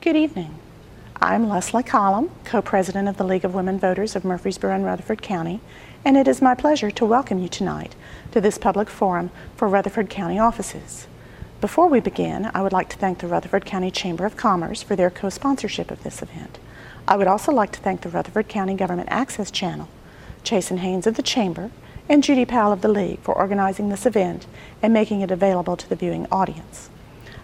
Good evening. I'm Leslie Collum, co-president of the League of Women Voters of Murfreesboro and Rutherford County, and it is my pleasure to welcome you tonight to this public forum for Rutherford County offices. Before we begin, I would like to thank the Rutherford County Chamber of Commerce for their co-sponsorship of this event. I would also like to thank the Rutherford County Government Access Channel, Chasen Haynes of the Chamber, and Judy Powell of the League for organizing this event and making it available to the viewing audience.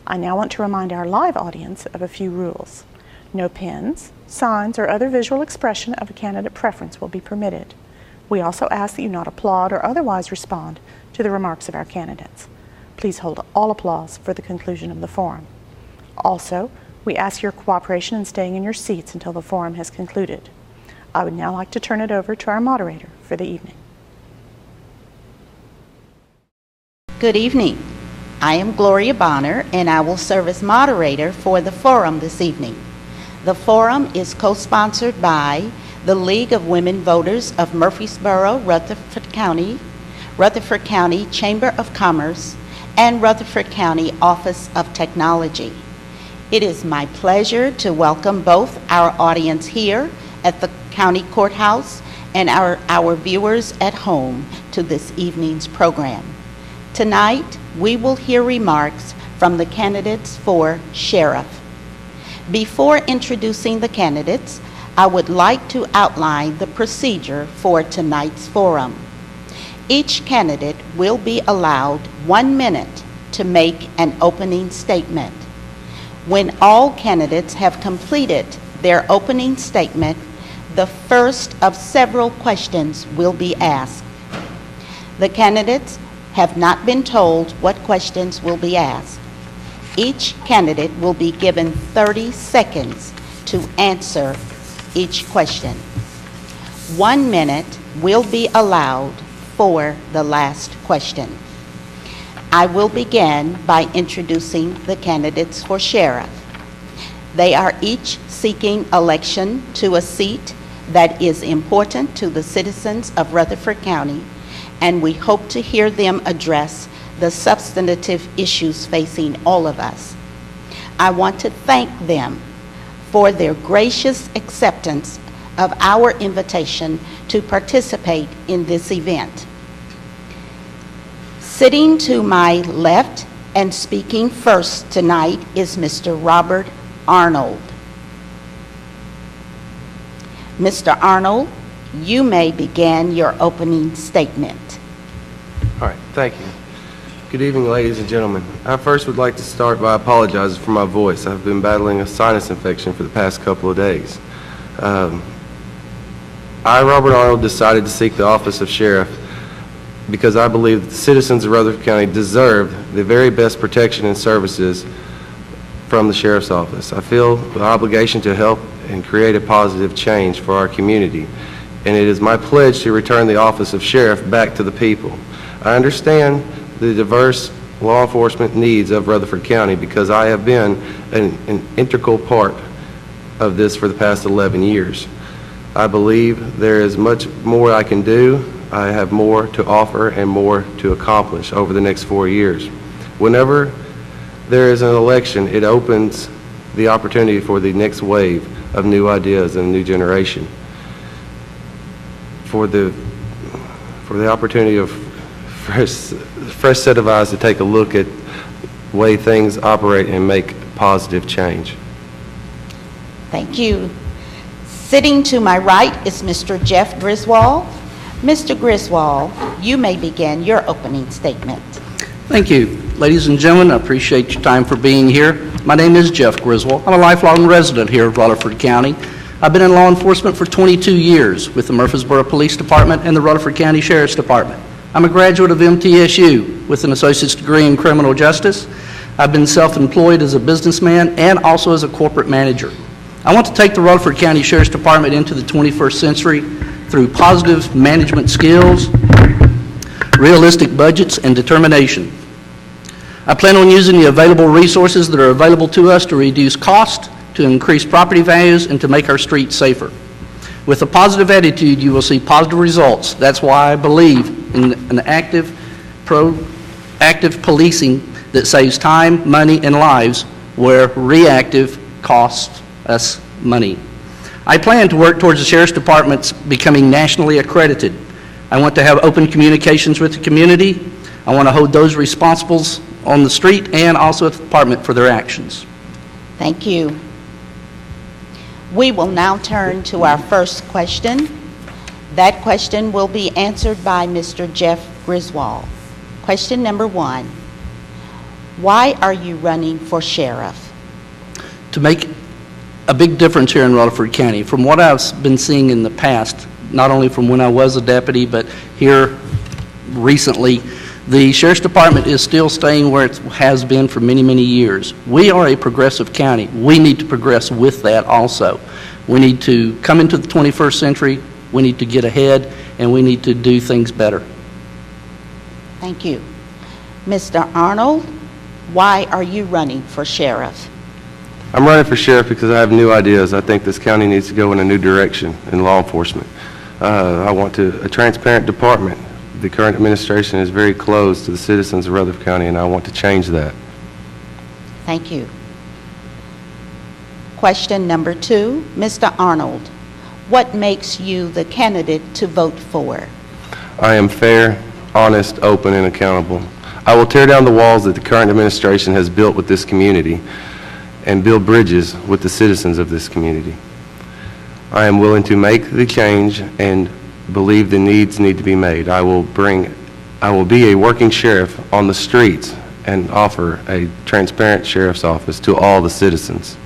I now want to remind our live audience of a few rules. No pens, signs, or other visual expression of a candidate preference will be permitted. We also ask that you not applaud or otherwise respond to the remarks of our candidates. Please hold all applause for the conclusion of the forum. Also, we ask your cooperation in staying in your seats until the forum has concluded. I would now like to turn it over to our moderator for the evening. Good evening. I am Gloria Bonner, and I will serve as moderator for the forum this evening. The forum is co-sponsored by the League of Women Voters of Murfreesboro, Rutherford County Chamber of Commerce, and Rutherford County Office of Technology. It is my pleasure to welcome both our audience here at the County Courthouse and our viewers at home to this evening's program. Tonight, we will hear remarks from the candidates for sheriff. Before introducing the candidates, I would like to outline the procedure for tonight's forum. Each candidate will be allowed 1 minute to make an opening statement. When all candidates have completed their opening statement, the first of several questions will be asked. The candidates have not been told what questions will be asked. Each candidate will be given 30 seconds to answer each question. 1 minute will be allowed for the last question. I will begin by introducing the candidates for sheriff. They are each seeking election to a seat that is important to the citizens of Rutherford County, and we hope to hear them address the substantive issues facing all of us. I want to thank them for their gracious acceptance of our invitation to participate in this event. Sitting to my left and speaking first tonight is Mr. Robert Arnold. Mr. Arnold, you may begin your opening statement. All right, thank you. Good evening, ladies and gentlemen. I first would like to start by apologizing for my voice. I've been battling a sinus infection for the past couple of days. I, Robert Arnold, decided to seek the office of sheriff because I believe that the citizens of Rutherford County deserve the very best protection and services from the sheriff's office. I feel the obligation to help and create a positive change for our community, and it is my pledge to return the office of sheriff back to the people. I understand the diverse law enforcement needs of Rutherford County because I have been an integral part of this for the past 11 years. I believe there is much more I can do. I have more to offer and more to accomplish over the next 4 years. Whenever there is an election, it opens the opportunity for the next wave of new ideas and a new generation. For the opportunity of fresh set of eyes to take a look at the way things operate and make positive change. Thank you. Sitting to my right is Mr. Jeff Griswold. Mr. Griswold, you may begin your opening statement. Thank you. Ladies and gentlemen, I appreciate your time for being here. My name is Jeff Griswold. I'm a lifelong resident here of Rutherford County. I've been in law enforcement for 22 years with the Murfreesboro Police Department and the Rutherford County Sheriff's Department. I'm a graduate of MTSU with an associate's degree in criminal justice. I've been self-employed as a businessman and also as a corporate manager. I want to take the Rutherford County Sheriff's Department into the 21st century through positive management skills, realistic budgets, and determination. I plan on using the available resources that are available to us to reduce cost, to increase property values, and to make our streets safer. With a positive attitude, you will see positive results. That's why I believe in an active, proactive policing that saves time, money, and lives, where reactive cost us money. I plan to work towards the Sheriff's Department's becoming nationally accredited. I want to have open communications with the community. I want to hold those responsible on the street and also at the department for their actions. Thank you. We will now turn to our first question. That question will be answered by Mr. Jeff Griswold. Question number 1. Why are you running for sheriff? To make a big difference here in Rutherford County. From what I've been seeing in the past, not only from when I was a deputy, but here recently, the Sheriff's Department is still staying where it has been for many, many years. We are a progressive county. We need to progress with that also. We need to come into the 21st century, we need to get ahead, and we need to do things better. Thank you. Mr. Arnold, why are you running for sheriff? I'm running for sheriff because I have new ideas. I think this county needs to go in a new direction in law enforcement. I want a transparent department. The current administration is very closed to the citizens of Rutherford County, and I want to change that. Thank you. Question number 2, Mr. Arnold, what makes you the candidate to vote for? I am fair, honest, open, and accountable. I will tear down the walls that the current administration has built with this community and build bridges with the citizens of this community. I am willing to make the change and believe the needs need to be made. I will be a working sheriff on the streets and offer a transparent sheriff's office to all the citizens.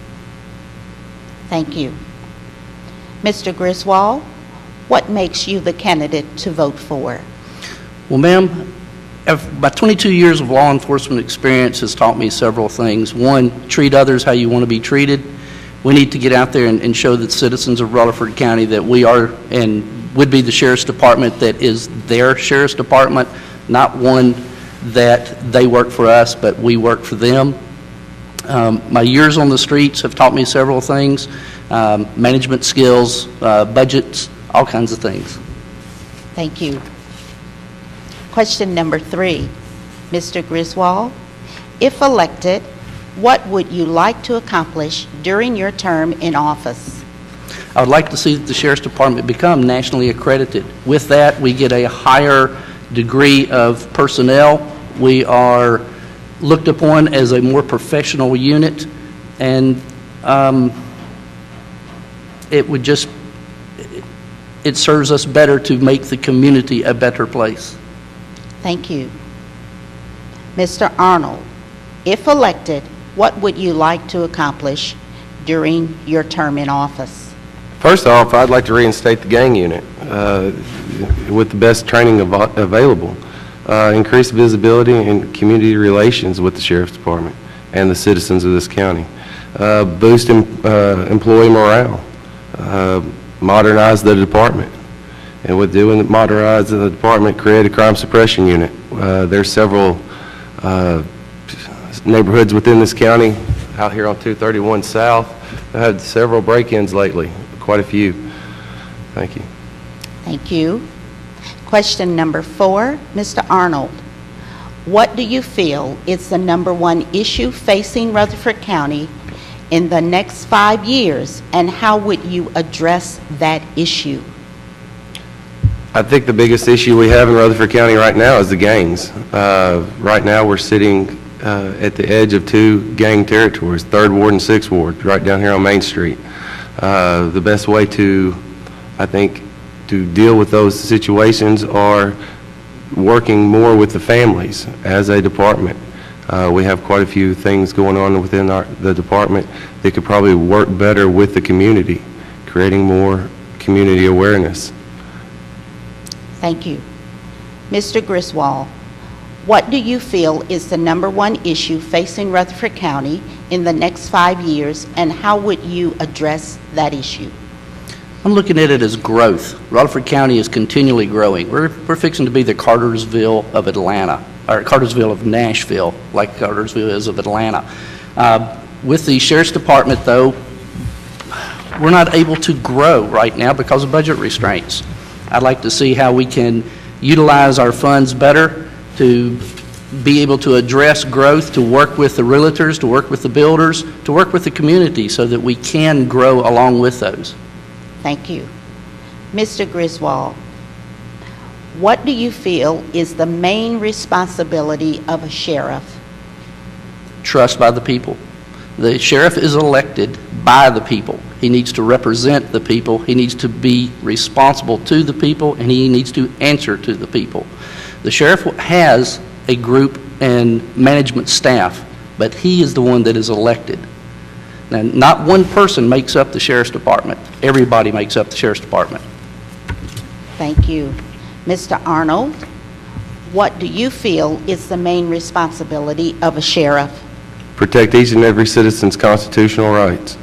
Thank you. Mr. Griswold, what makes you the candidate to vote for? Well, ma'am, my 22 years of law enforcement experience has taught me several things. One, treat others how you want to be treated. We need to get out there and show the citizens of Rutherford County that we are and would be the Sheriff's Department that is their Sheriff's Department, not one that they work for us, but we work for them. My years on the streets have taught me several things, management skills, budgets, all kinds of things. Thank you. Question number 3, Mr. Griswold, if elected, what would you like to accomplish during your term in office? I would like to see the Sheriff's Department become nationally accredited. With that, we get a higher degree of personnel. We are looked upon as a more professional unit, and it serves us better to make the community a better place. Thank you. Mr. Arnold, if elected, what would you like to accomplish during your term in office? First off, I'd like to reinstate the gang unit with the best training available, increase visibility and community relations with the Sheriff's Department and the citizens of this county, boost employee morale, modernize the department. And with modernizing the department, create a crime suppression unit. There's several neighborhoods within this county out here on 231 South that had several break-ins lately, quite a few. Thank you. Thank you. Question number 4, Mr. Arnold, what do you feel is the number 1 issue facing Rutherford County in the next 5 years, and how would you address that issue? I think the biggest issue we have in Rutherford County right now is the gangs. Right now we're sitting at the edge of 2 gang territories, 3rd Ward and 6th Ward, right down here on Main Street. The best way to, I think, to deal with those situations are working more with the families as a department. We have quite a few things going on within the department that could probably work better with the community, creating more community awareness. Thank you. Mr. Griswold, what do you feel is the number 1 issue facing Rutherford County in the next 5 years, and how would you address that issue? I'm looking at it as growth. Rutherford County is continually growing. We're fixing to be the Cartersville of Atlanta, or Cartersville of Nashville, like Cartersville is of Atlanta. With the Sheriff's Department, though, we're not able to grow right now because of budget restraints. I'd like to see how we can utilize our funds better to be able to address growth, to work with the realtors, to work with the builders, to work with the community so that we can grow along with those. Thank you. Mr. Griswold, what do you feel is the main responsibility of a sheriff? Trust by the people. The sheriff is elected by the people. He needs to represent the people. He needs to be responsible to the people, and he needs to answer to the people. The sheriff has a group and management staff, but he is the one that is elected. Now, not one person makes up the sheriff's department. Everybody makes up the sheriff's department. Thank you. Mr. Arnold, what do you feel is the main responsibility of a sheriff? Protect each and every citizen's constitutional rights.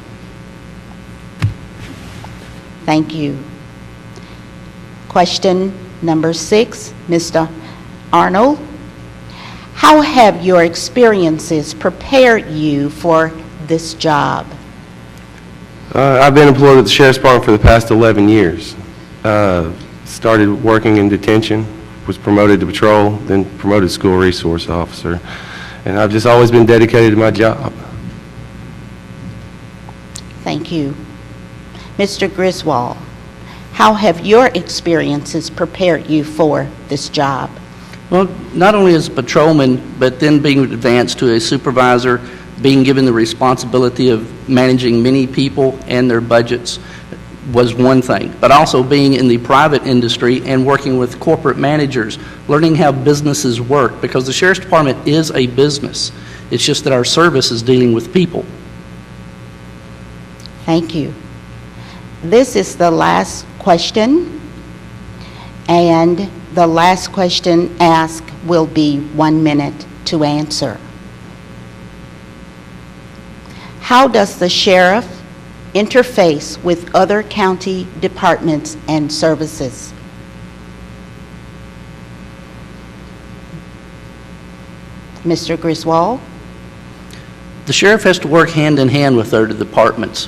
Thank you. Question number 6, Mr. Arnold. How have your experiences prepared you for this job? I've been employed with the Sheriff's Department for the past 11 years. Started working in detention, was promoted to patrol, then promoted to school resource officer. And I've just always been dedicated to my job. Thank you. Mr. Griswold, how have your experiences prepared you for this job? Well, not only as a patrolman, but then being advanced to a supervisor, being given the responsibility of managing many people and their budgets was one thing, but also being in the private industry and working with corporate managers, learning how businesses work, because the Sheriff's Department is a business. It's just that our service is dealing with people. Thank you. This is the last question, and the last question asked will be 1 minute to answer. How does the sheriff interface with other county departments and services? Mr. Griswold? The sheriff has to work hand in hand with other departments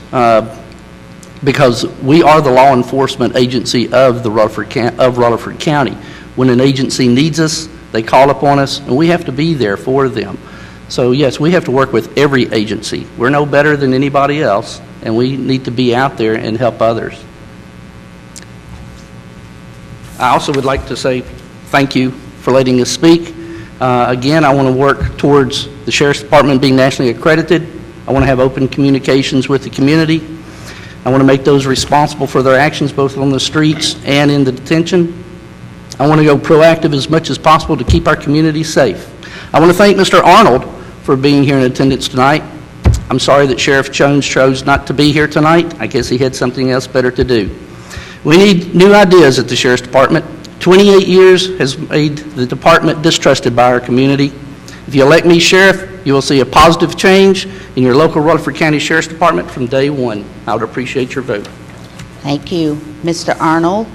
because we are the law enforcement agency of Rutherford County. When an agency needs us, they call upon us, and we have to be there for them. So yes, we have to work with every agency. We're no better than anybody else, and we need to be out there and help others. I also would like to say thank you for letting us speak. Again, I want to work towards the Sheriff's Department being nationally accredited. I want to have open communications with the community. I want to make those responsible for their actions both on the streets and in the detention. I want to go proactive as much as possible to keep our community safe. I want to thank Mr. Arnold for being here in attendance tonight. I'm sorry that Sheriff Jones chose not to be here tonight. I guess he had something else better to do. We need new ideas at the Sheriff's Department. 28 years has made the department distrusted by our community. If you elect me sheriff, you will see a positive change in your local Rutherford County Sheriff's Department from day one. I would appreciate your vote. Thank you. Mr. Arnold,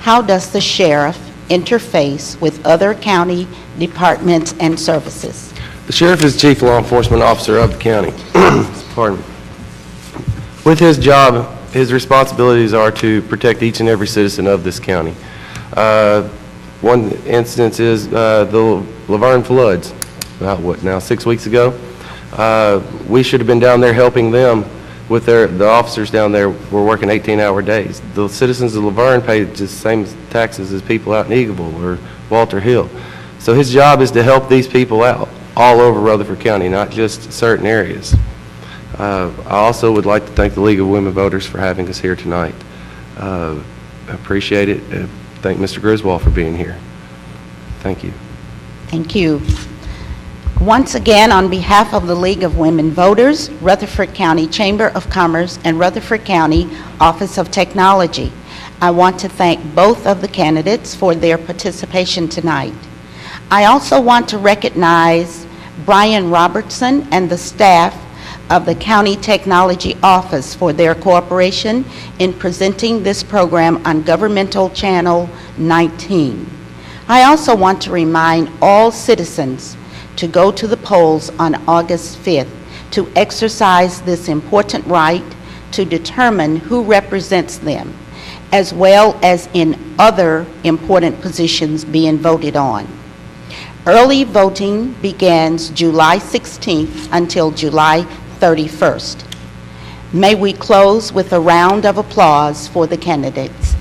how does the sheriff interface with other county departments and services? The sheriff is chief law enforcement officer of the county. Pardon me. With his job, his responsibilities are to protect each and every citizen of this county. One instance is the Laverne floods, about 6 weeks ago. We should have been down there helping them with the officers down there were working 18-hour days. The citizens of Laverne pay just the same taxes as people out in Eagleville or Walter Hill. So his job is to help these people out all over Rutherford County, not just certain areas. I also would like to thank the League of Women Voters for having us here tonight. I appreciate it. Thank Mr. Griswold for being here. Thank you. Thank you. Once again, on behalf of the League of Women Voters, Rutherford County Chamber of Commerce, and Rutherford County Office of Technology, I want to thank both of the candidates for their participation tonight. I also want to recognize Brian Robertson and the staff of the County Technology Office for their cooperation in presenting this program on Governmental Channel 19. I also want to remind all citizens to go to the polls on August 5th to exercise this important right to determine who represents them, as well as in other important positions being voted on. Early voting begins July 16th until July 31st. May we close with a round of applause for the candidates.